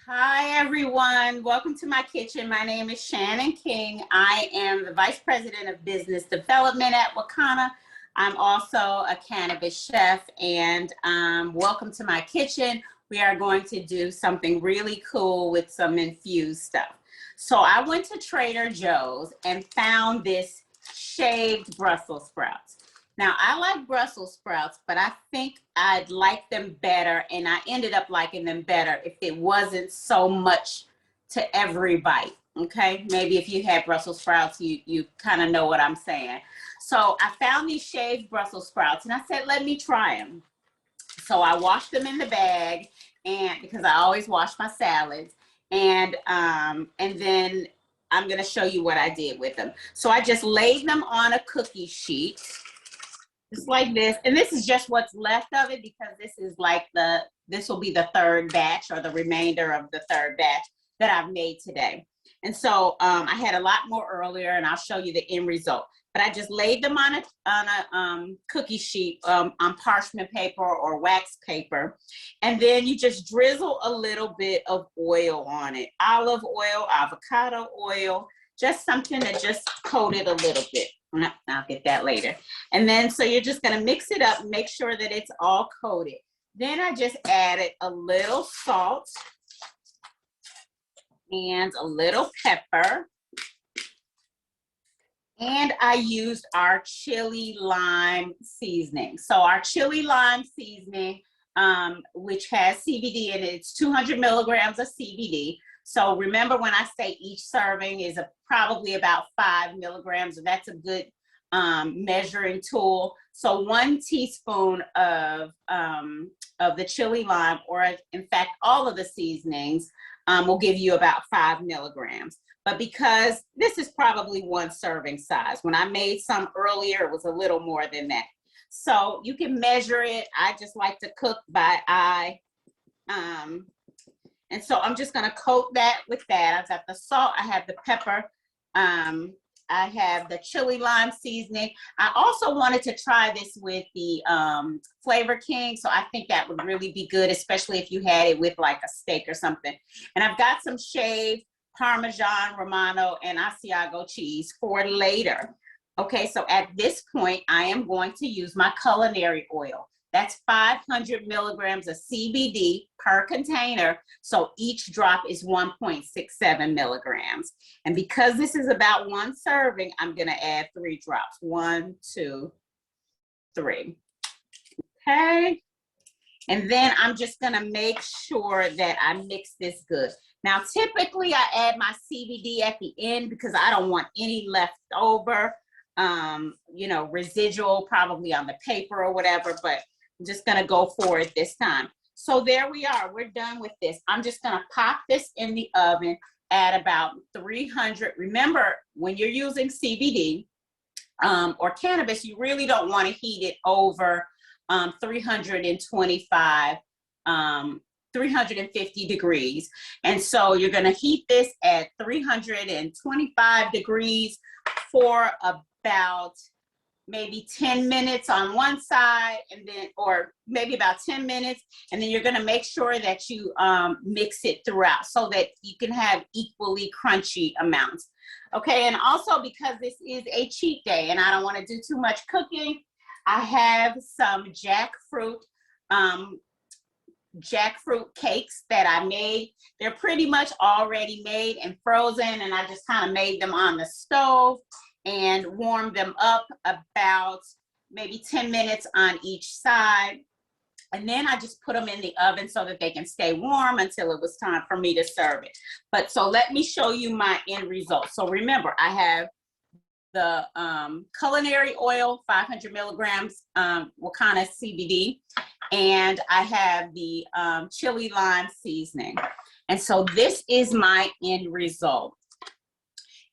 Hi, everyone. Welcome to my kitchen. My name is Shannon King. I am the Vice President of Business Development at Wakana. I'm also a cannabis chef, and welcome to my kitchen. We are going to do something really cool with some infused stuff. So I went to Trader Joe's and found this shaved Brussels sprouts. Now, I like Brussels sprouts, but I think I'd like them better, and I ended up liking them better if it wasn't so much to every bite, okay? Maybe if you had Brussels sprouts, you kind of know what I'm saying. So I found these shaved Brussels sprouts, and I said, let me try them. So I washed them in the bag, and because I always wash my salads, and then I'm gonna show you what I did with them. So I just laid them on a cookie sheet, just like this, and this is just what's left of it because this is like this will be the third batch or the remainder of the third batch that I've made today. And so I had a lot more earlier, and I'll show you the end result. But I just laid them on a cookie sheet on parchment paper or wax paper, and then you just drizzle a little bit of oil on it, olive oil, avocado oil, just something to just coat it a little bit. I'll get that later. And then, so you're just gonna mix it up, make sure that it's all coated. Then I just added a little salt and a little pepper. And I used our chili lime seasoning. So our chili lime seasoning, which has CBD in it, it's 200 milligrams of CBD. So remember, when I say each serving is probably about 5 milligrams, and that's a good measuring tool. So 1 teaspoon of the chili lime, or in fact, all of the seasonings will give you about 5 milligrams. But because this is probably 1 serving size, when I made some earlier, it was a little more than that. So you can measure it. I just like to cook by eye. And so I'm just gonna coat that with that. I've got the salt, I have the pepper, I have the chili lime seasoning. I also wanted to try this with the Flavor King, so I think that would really be good, especially if you had it with like a steak or something. And I've got some shaved Parmesan, Romano, and Asiago cheese for later. Okay, so at this point, I am going to use my culinary oil. That's 500 milligrams of CBD per container. So each drop is 1.67 milligrams. And because this is about 1 serving, I'm gonna add 3 drops. 1, 2, 3. Okay. And then I'm just gonna make sure that I mix this good. Now, typically I add my CBD at the end because I don't want any left over, you know, residual probably on the paper or whatever, but I'm just gonna go for it this time. So there we are, we're done with this. I'm just gonna pop this in the oven at about 300. Remember, when you're using CBD or cannabis, you really don't wanna heat it over 350 degrees. And so you're gonna heat this at 325 degrees for about maybe 10 minutes on one side, and then, or maybe about 10 minutes. And then you're gonna make sure that you mix it throughout so that you can have equally crunchy amounts. Okay, and also because this is a cheat day and I don't wanna do too much cooking, I have some jackfruit cakes that I made. They're pretty much already made and frozen, and I just kind of made them on the stove and warmed them up about maybe 10 minutes on each side. And then I just put them in the oven so that they can stay warm until it was time for me to serve it. But so let me show you my end result. So remember, I have the culinary oil, 500 milligrams, Wakana CBD, and I have the chili lime seasoning. And so this is my end result.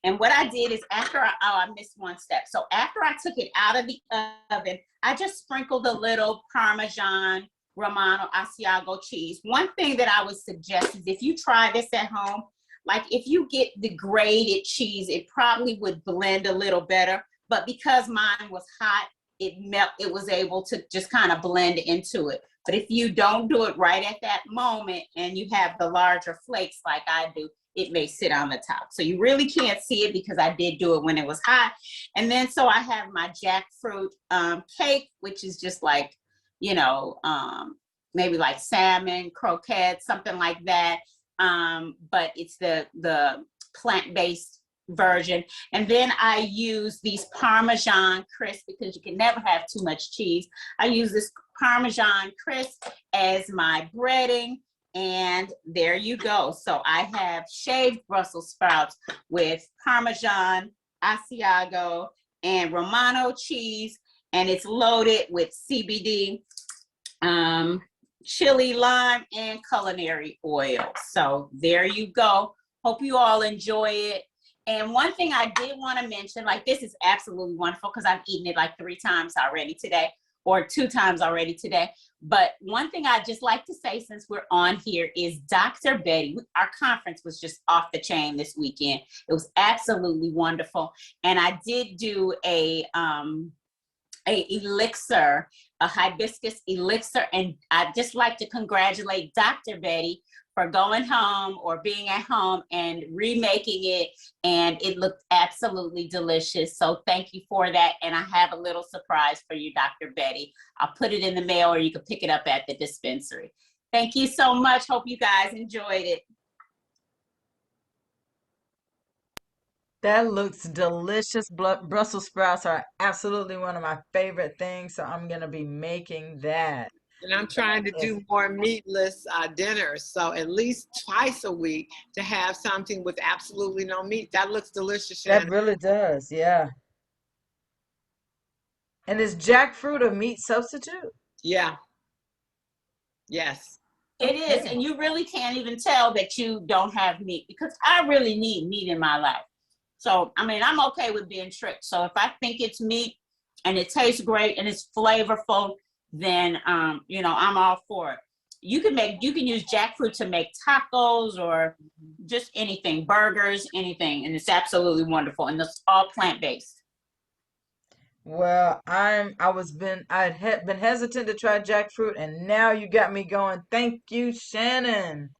And what I did is I missed 1 step. So after I took it out of the oven, I just sprinkled a little Parmesan, Romano, Asiago cheese. One thing that I would suggest is if you try this at home, like if you get the grated cheese, it probably would blend a little better. But because mine was hot, it was able to just kind of blend into it. But if you don't do it right at that moment and you have the larger flakes like I do, it may sit on the top. So you really can't see it because I did do it when it was hot. And then so I have my jackfruit cake, which is just like, you know, maybe like salmon, croquettes, something like that. But it's the plant-based version. And then I use these Parmesan crisp because you can never have too much cheese. I use this Parmesan crisp as my breading. And there you go. So I have shaved Brussels sprouts with Parmesan, Asiago, and Romano cheese. And it's loaded with CBD, chili, lime, and culinary oil. So there you go. Hope you all enjoy it. And one thing I did want to mention, like this is absolutely wonderful because I've eaten it like 3 times already today, or 2 times already today. But one thing I'd just like to say since we're on here is Dr. Betty, our conference was just off the chain this weekend. It was absolutely wonderful. And I did do a elixir, a hibiscus elixir. And I'd just like to congratulate Dr. Betty for going home or being at home and remaking it. And it looked absolutely delicious. So thank you for that. And I have a little surprise for you, Dr. Betty. I'll put it in the mail or you can pick it up at the dispensary. Thank you so much. Hope you guys enjoyed it. That looks delicious. Brussels sprouts are absolutely one of my favorite things, so I'm gonna be making that. And I'm trying to Yes, do more meatless dinners. So at least twice a week to have something with absolutely no meat. That looks delicious, that Shannon. really does, yeah. And is jackfruit a meat substitute? Yeah. Yes. It is, Okay. and you really can't even tell that you don't have meat because I really need meat in my life. So, I mean, I'm okay with being tricked. So if I think it's meat and it tastes great and it's flavorful, then, you know, I'm all for it. You can use jackfruit to make tacos or just anything, burgers, anything. And it's absolutely wonderful. And it's all plant-based. Well, I had been hesitant to try jackfruit, and now you got me going. Thank you, Shannon.